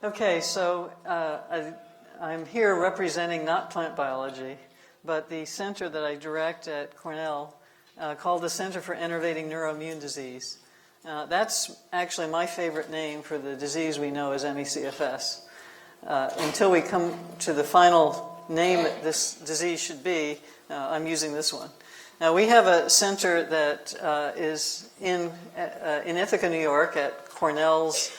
Okay, so I'm here representing not plant biology, but the center that I direct at Cornell called the Center for Innovating Neuroimmune Disease. That's actually my favorite name for the disease we know as ME/CFS. Until we come to the final name that this disease should be, I'm using this one. Now, we have a center that is in Ithaca, New York, at Cornell's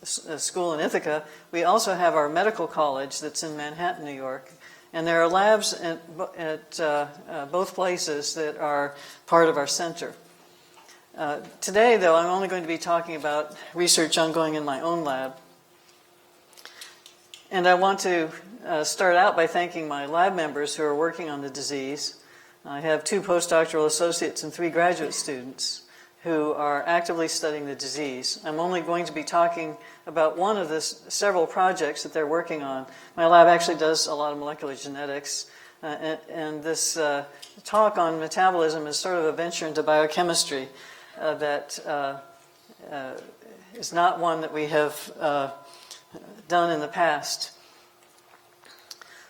school in Ithaca. We also have our medical college that's in Manhattan, New York. And there are labs at both places that are part of our center. Today, though, I'm only going to be talking about research ongoing in my own lab. And I want to start out by thanking my lab members who are working on the disease. I have 2 postdoctoral associates and 3 graduate students who are actively studying the disease. I'm only going to be talking about one of the several projects that they're working on. My lab actually does a lot of molecular genetics, and this talk on metabolism is sort of a venture into biochemistry that is not one that we have done in the past.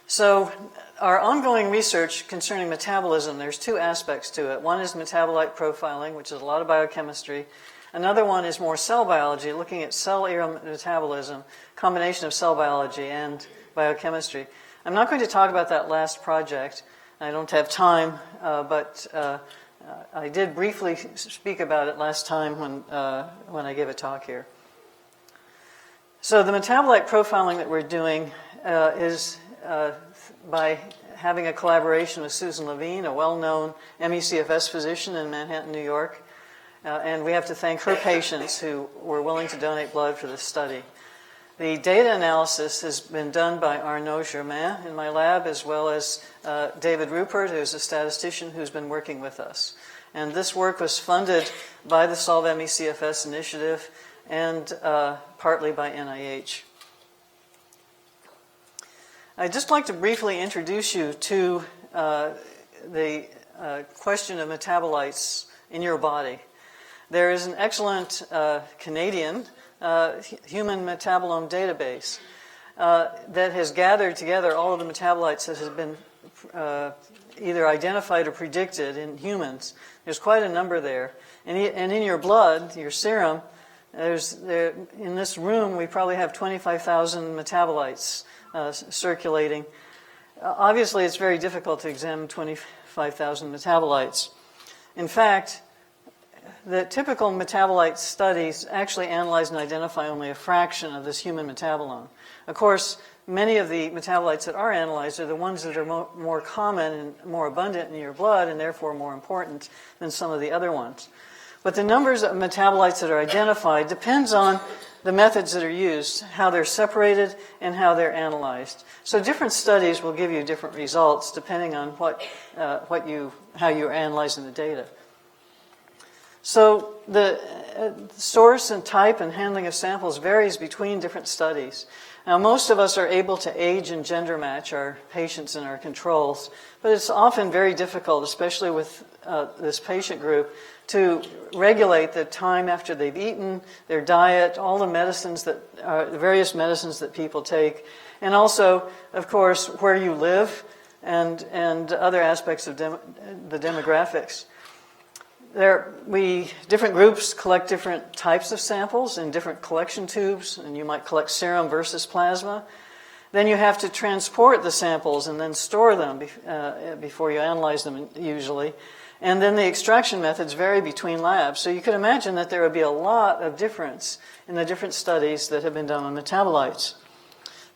So our ongoing research concerning metabolism, there's 2 aspects to it. One is metabolite profiling, which is a lot of biochemistry. Another one is more cell biology, looking at cell metabolism, combination of cell biology and biochemistry. I'm not going to talk about that last project. I don't have time, but I did briefly speak about it last time when I gave a talk here. So the metabolite profiling that we're doing is by having a collaboration with Susan Levine, a well-known ME/CFS physician in Manhattan, New York. And we have to thank her patients who were willing to donate blood for this study. The data analysis has been done by Arnaud Germain in my lab, as well as David Rupert, who's a statistician who's been working with us. And this work was funded by the Solve ME/CFS initiative and partly by NIH. I'd just like to briefly introduce you to the question of metabolites in your body. There is an excellent Canadian human metabolome database that has gathered together all of the metabolites that have been either identified or predicted in humans. There's quite a number there. And in your blood, your serum, in this room, we probably have 25,000 metabolites circulating. Obviously, it's very difficult to examine 25,000 metabolites. In fact, the typical metabolite studies actually analyze and identify only a fraction of this human metabolome. Of course, many of the metabolites that are analyzed are the ones that are more common and more abundant in your blood and therefore more important than some of the other ones. But the numbers of metabolites that are identified depends on the methods that are used, how they're separated, and how they're analyzed. So different studies will give you different results depending on how you're analyzing the data. So the source and type and handling of samples varies between different studies. Now, most of us are able to age and gender match our patients and our controls, but it's often very difficult, especially with this patient group, to regulate the time after they've eaten, their diet, all the medicines the various medicines that people take, and also, of course, where you live and other aspects of the demographics. Different groups collect different types of samples in different collection tubes, and you might collect serum versus plasma. Then you have to transport the samples and then store them before you analyze them usually. And then the extraction methods vary between labs. So you could imagine that there would be a lot of difference in the different studies that have been done on metabolites.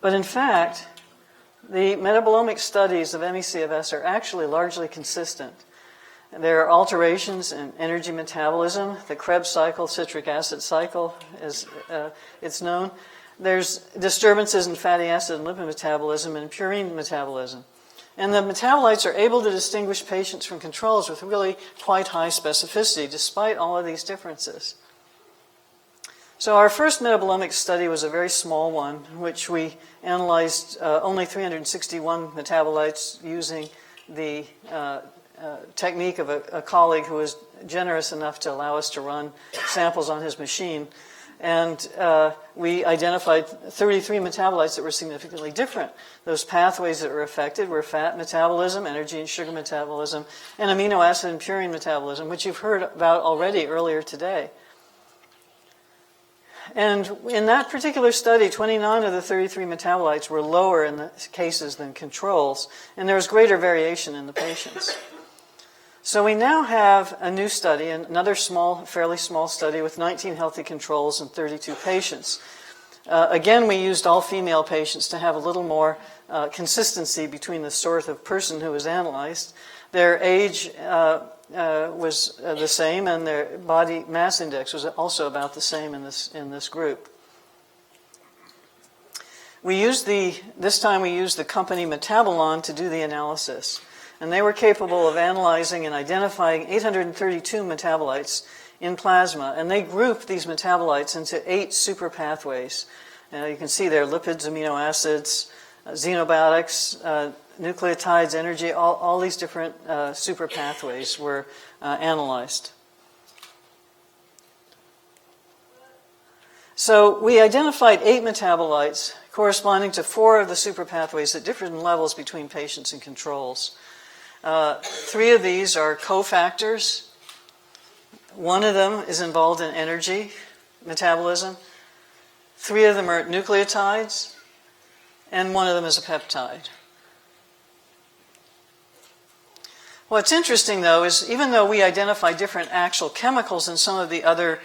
But in fact, the metabolomic studies of ME/CFS are actually largely consistent. There are alterations in energy metabolism, the Krebs cycle, citric acid cycle, as it's known. There's disturbances in fatty acid and lipid metabolism and purine metabolism. And the metabolites are able to distinguish patients from controls with really quite high specificity, despite all of these differences. So our first metabolomic study was a very small one, in which we analyzed only 361 metabolites using the technique of a colleague who was generous enough to allow us to run samples on his machine. And we identified 33 metabolites that were significantly different. Those pathways that were affected were fat metabolism, energy and sugar metabolism, and amino acid and purine metabolism, which you've heard about already earlier today. And in that particular study, 29 of the 33 metabolites were lower in the cases than controls, and there was greater variation in the patients. So we now have a new study, another fairly small study with 19 healthy controls and 32 patients. Again, we used all female patients to have a little more consistency between the sort of person who was analyzed. Their age was the same, and their body mass index was also about the same in this group. This time we used the company Metabolon to do the analysis. And they were capable of analyzing and identifying 832 metabolites in plasma. And they grouped these metabolites into 8 super pathways. You can see there lipids, amino acids, xenobiotics, nucleotides, energy, all these different super pathways were analyzed. So we identified 8 metabolites corresponding to 4 of the super pathways that differed in levels between patients and controls. 3 of these are cofactors. 1 of them is involved in energy metabolism. 3 of them are nucleotides, and 1 of them is a peptide. What's interesting, though, is even though we identify different actual chemicals than some of the other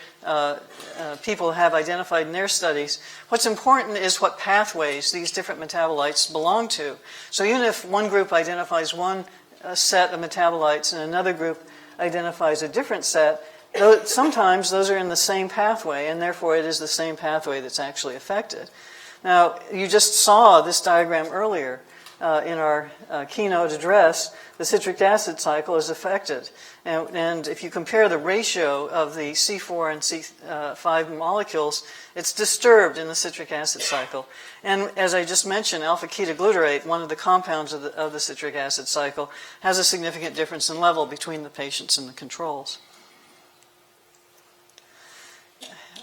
people have identified in their studies, what's important is what pathways these different metabolites belong to. So even if one group identifies one set of metabolites and another group identifies a different set, sometimes those are in the same pathway, and therefore it is the same pathway that's actually affected. Now, you just saw this diagram earlier in our keynote address. The citric acid cycle is affected. And if you compare the ratio of the C4 and C5 molecules, it's disturbed in the citric acid cycle. And as I just mentioned, alpha-ketoglutarate, one of the compounds of the citric acid cycle, has a significant difference in level between the patients and the controls.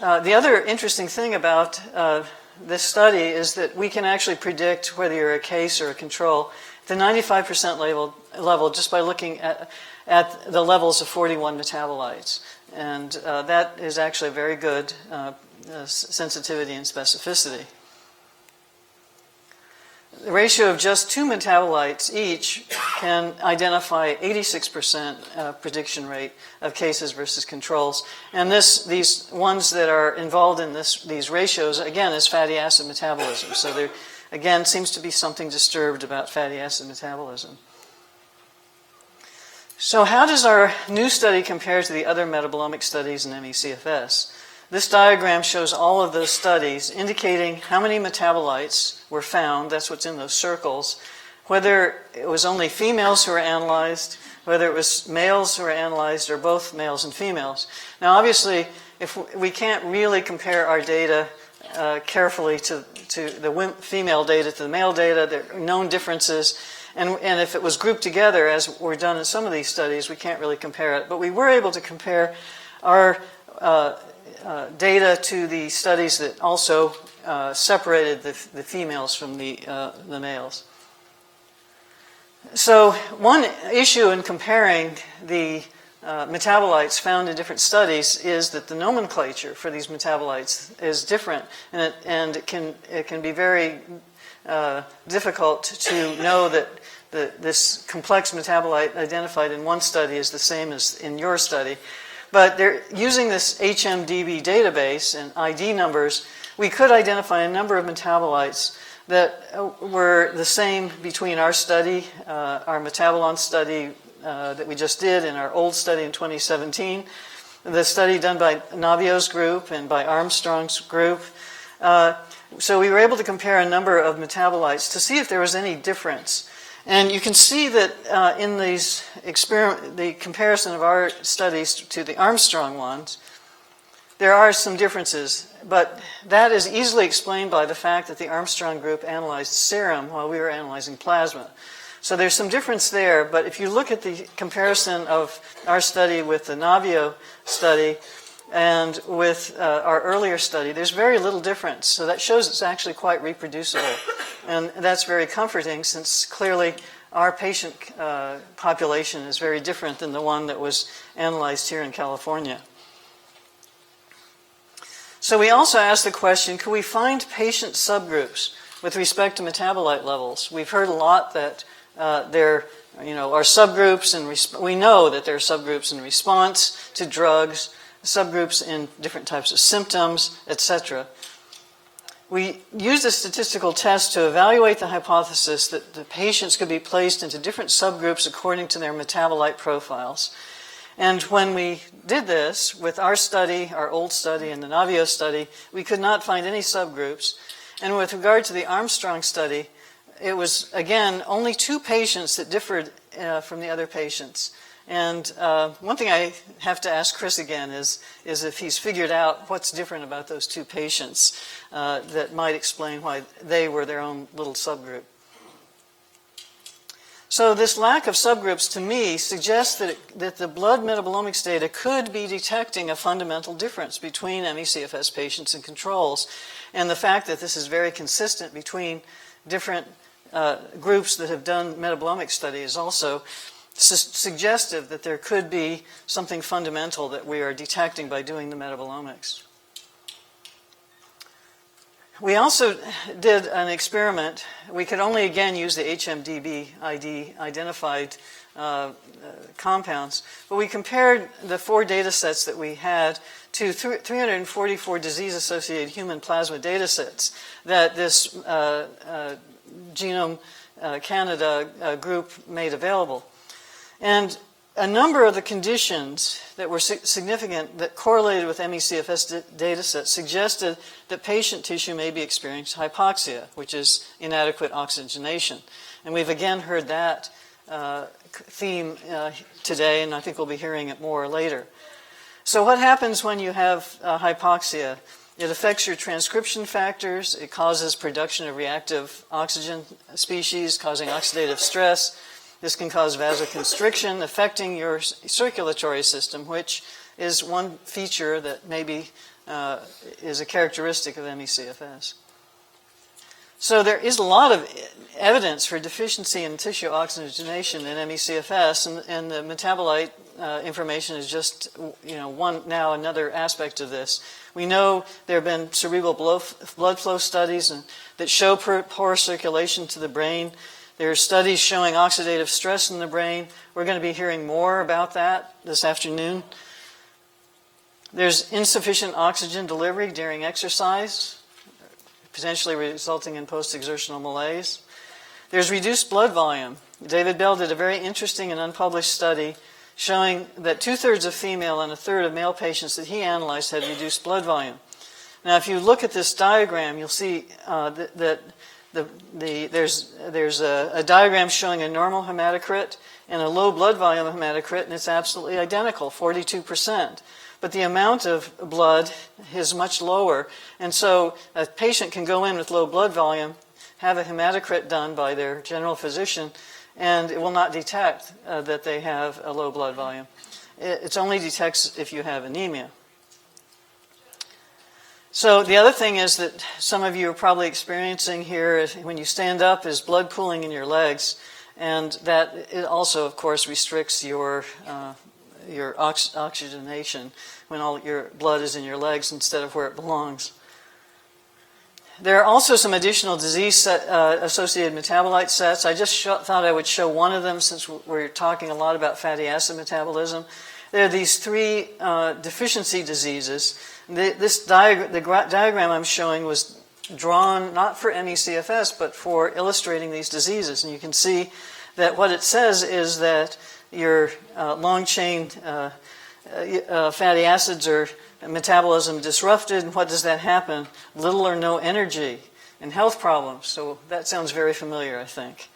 The other interesting thing about this study is that we can actually predict whether you're a case or a control at the 95% level just by looking at the levels of 41 metabolites. And that is actually a very good sensitivity and specificity. The ratio of just 2 metabolites each can identify 86% prediction rate of cases versus controls. And these ones that are involved in these ratios, again, is fatty acid metabolism. So there, again, seems to be something disturbed about fatty acid metabolism. So how does our new study compare to the other metabolomic studies in ME/CFS? This diagram shows all of those studies indicating how many metabolites were found, that's what's in those circles, whether it was only females who were analyzed, whether it was males who were analyzed, or both males and females. Now obviously, if we can't really compare our data carefully to the female data to the male data, there are known differences, and if it was grouped together, as were done in some of these studies, we can't really compare it. But we were able to compare our data to the studies that also separated the females from the males. So one issue in comparing the metabolites found in different studies is that the nomenclature for these metabolites is different, and it can be very difficult to know that this complex metabolite identified in one study is the same as in your study. But they're using this HMDB database and ID numbers, we could identify a number of metabolites that were the same between our study, our Metabolon study that we just did, and our old study in 2017, the study done by Navio's group and by Armstrong's group. So we were able to compare a number of metabolites to see if there was any difference. And you can see that in the comparison of our studies to the Armstrong ones, there are some differences, but that is easily explained by the fact that the Armstrong group analyzed serum while we were analyzing plasma. So there's some difference there, but if you look at the comparison of our study with the Navio study and with our earlier study, there's very little difference. So that shows it's actually quite reproducible. And that's very comforting, since clearly our patient population is very different than the one that was analyzed here in California. So we also asked the question, could we find patient subgroups with respect to metabolite levels? We've heard a lot that there are subgroups, and we know that there are subgroups in response to drugs, subgroups in different types of symptoms, etc. We used a statistical test to evaluate the hypothesis that the patients could be placed into different subgroups according to their metabolite profiles. And when we did this with our study, our old study, and the Navio study, we could not find any subgroups. And with regard to the Armstrong study, it was, again, only 2 patients that differed from the other patients. And one thing I have to ask Chris again is if he's figured out what's different about those 2 patients that might explain why they were their own little subgroup. So this lack of subgroups, to me, suggests that the blood metabolomics data could be detecting a fundamental difference between ME/CFS patients and controls. And the fact that this is very consistent between different groups that have done metabolomic study is also suggestive that there could be something fundamental that we are detecting by doing the metabolomics. We also did an experiment. We could only, again, use the HMDB ID identified compounds, but we compared the 4 data sets that we had to 344 disease-associated human plasma data sets that this Genome Canada group made available. And a number of the conditions that were significant that correlated with ME/CFS data sets suggested that patient tissue may be experiencing hypoxia, which is inadequate oxygenation. And we've again heard that theme today, and I think we'll be hearing it more later. So what happens when you have hypoxia? It affects your transcription factors. It causes production of reactive oxygen species, causing oxidative stress. This can cause vasoconstriction, affecting your circulatory system, which is one feature that maybe is a characteristic of ME/CFS. So there is a lot of evidence for deficiency in tissue oxygenation in ME/CFS, and the metabolite information is just another aspect of this. We know there have been cerebral blood flow studies that show poor circulation to the brain. There are studies showing oxidative stress in the brain. We're going to be hearing more about that this afternoon. There's insufficient oxygen delivery during exercise, potentially resulting in post-exertional malaise. There's reduced blood volume. David Bell did a very interesting and unpublished study showing that 2/3 of female and 1/3 of male patients that he analyzed had reduced blood volume. Now, if you look at this diagram, you'll see that there's a diagram showing a normal hematocrit and a low blood volume hematocrit, and it's absolutely identical, 42%. But the amount of blood is much lower, and so a patient can go in with low blood volume, have a hematocrit done by their general physician, and it will not detect that they have a low blood volume. It only detects if you have anemia. So the other thing is that some of you are probably experiencing here when you stand up is blood pooling in your legs, and that it also, of course, restricts your oxygenation when all your blood is in your legs instead of where it belongs. There are also some additional disease-associated metabolite sets. I just thought I would show one of them since we're talking a lot about fatty acid metabolism. There are these 3 deficiency diseases. The diagram I'm showing was drawn not for ME/CFS, but for illustrating these diseases. And you can see that what it says is that your long-chain fatty acids are metabolism disrupted. And what does that happen? Little or no energy and health problems. So that sounds very familiar, I think.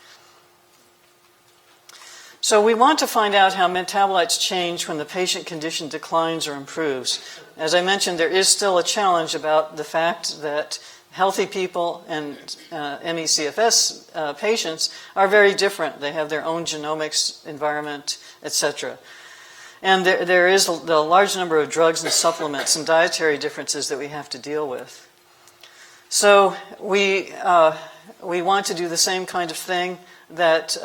So we want to find out how metabolites change when the patient condition declines or improves. As I mentioned, there is still a challenge about the fact that healthy people and ME/CFS patients are very different. They have their own genomics, environment, etc. And there is a large number of drugs and supplements and dietary differences that we have to deal with. So we want to do the same kind of thing that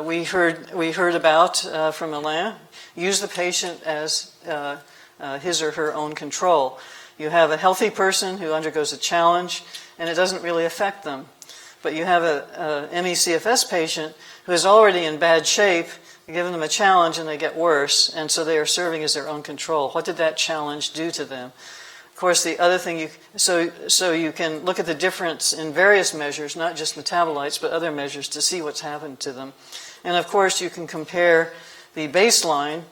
we heard about from Alain. Use the patient as his or her own control. You have a healthy person who undergoes a challenge, and it doesn't really affect them. But you have a ME/CFS patient who is already in bad shape. You give them a challenge, and they get worse, and so they are serving as their own control. What did that challenge do to them? Of course, the other thing so you can look at the difference in various measures, not just metabolites, but other measures to see what's happened to them. And of course, you can compare the baseline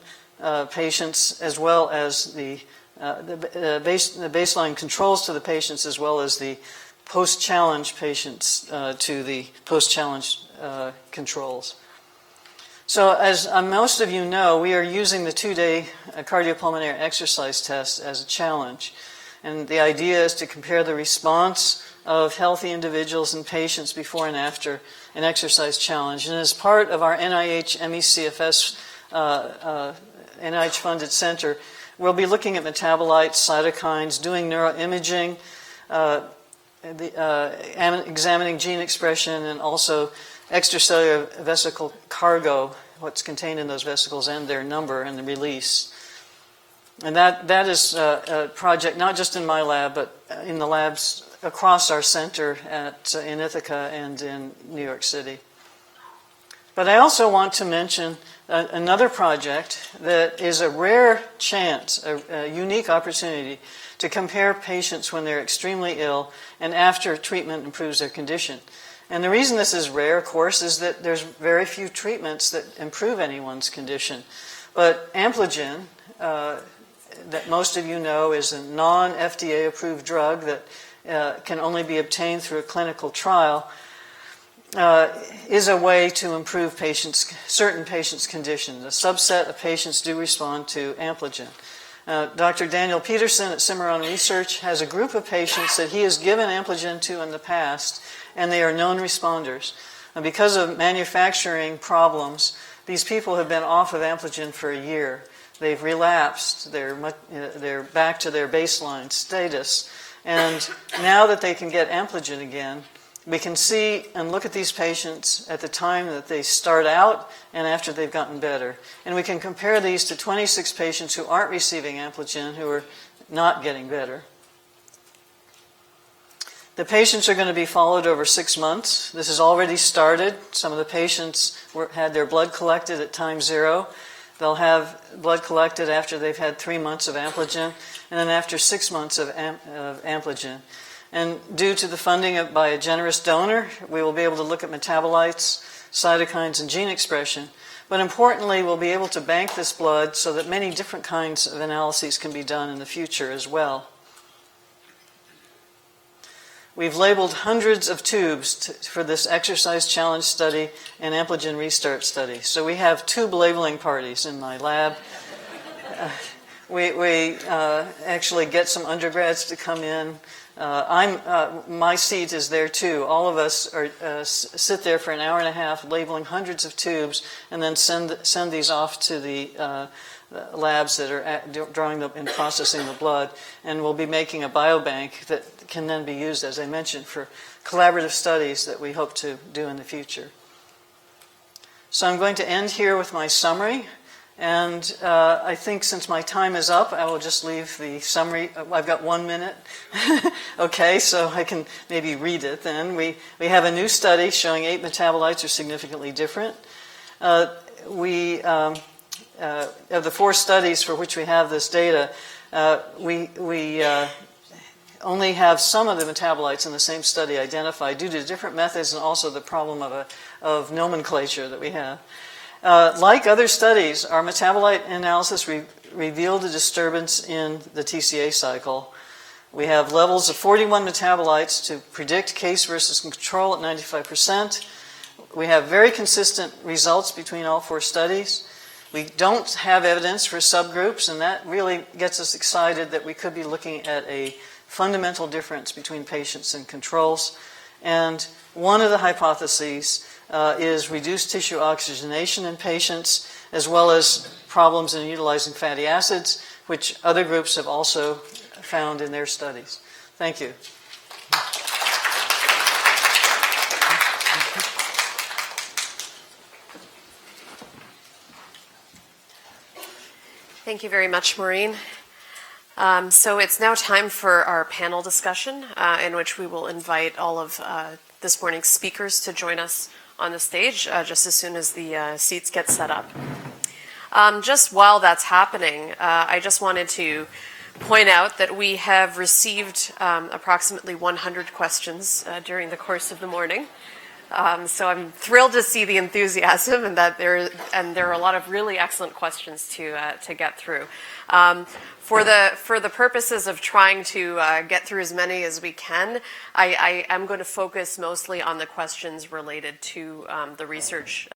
patients as well as the baseline controls to the patients as well as the post-challenge patients to the post-challenge controls. So as most of you know, we are using the 2-day cardiopulmonary exercise test as a challenge. And the idea is to compare the response of healthy individuals and patients before and after an exercise challenge. And as part of our NIH ME/CFS NIH-funded center, we'll be looking at metabolites, cytokines, doing neuroimaging, examining gene expression, and also extracellular vesicle cargo, what's contained in those vesicles and their number and the release. And that is a project not just in my lab, but in the labs across our center in Ithaca and in New York City. But I also want to mention another project that is a rare chance, a unique opportunity to compare patients when they're extremely ill and after treatment improves their condition. And the reason this is rare, of course, is that there's very few treatments that improve anyone's condition. But Ampligen, that most of you know, is a non-FDA approved drug that can only be obtained through a clinical trial, is a way to improve certain patients' conditions. A subset of patients do respond to Ampligen. Dr. Daniel Peterson at Cimarron Research has a group of patients that he has given Ampligen to in the past, and they are known responders. And because of manufacturing problems, these people have been off of Ampligen for a year. They've relapsed. They're back to their baseline status. And now that they can get Ampligen again, we can see and look at these patients at the time that they start out and after they've gotten better. And we can compare these to 26 patients who aren't receiving Ampligen, who are not getting better. The patients are going to be followed over 6 months. This has already started. Some of the patients had their blood collected at time 0. They'll have blood collected after they've had 3 months of Ampligen, and then after 6 months of Ampligen. And due to the funding by a generous donor, we will be able to look at metabolites, cytokines, and gene expression. But importantly, we'll be able to bank this blood so that many different kinds of analyses can be done in the future as well. We've labeled hundreds of tubes for this exercise challenge study and Ampligen restart study. So we have tube labeling parties in my lab. We actually get some undergrads to come in. My seat is there too. All of us sit there for an hour and a half labeling hundreds of tubes and then send these off to the labs that are drawing and processing the blood, and we'll be making a biobank that can then be used, as I mentioned, for collaborative studies that we hope to do in the future. So I'm going to end here with my summary, and I think since my time is up, I will just leave the summary. I've got 1 minute. Okay, so I can maybe read it then. We have a new study showing 8 metabolites are significantly different. Of the 4 studies for which we have this data, we only have some of the metabolites in the same study identified due to different methods and also the problem of nomenclature that we have. Like other studies, our metabolite analysis revealed a disturbance in the TCA cycle. We have levels of 41 metabolites to predict case versus control at 95%. We have very consistent results between all 4 studies. We don't have evidence for subgroups, and that really gets us excited that we could be looking at a fundamental difference between patients and controls. And one of the hypotheses is reduced tissue oxygenation in patients, as well as problems in utilizing fatty acids, which other groups have also found in their studies. Thank you. Thank you very much, Maureen. So it's now time for our panel discussion, in which we will invite all of this morning's speakers to join us on the stage just as soon as the seats get set up. Just while that's happening, I just wanted to point out that we have received approximately 100 questions during the course of the morning. So I'm thrilled to see the enthusiasm and that there are a lot of really excellent questions to get through. For the purposes of trying to get through as many as we can, I am going to focus mostly on the questions related to the research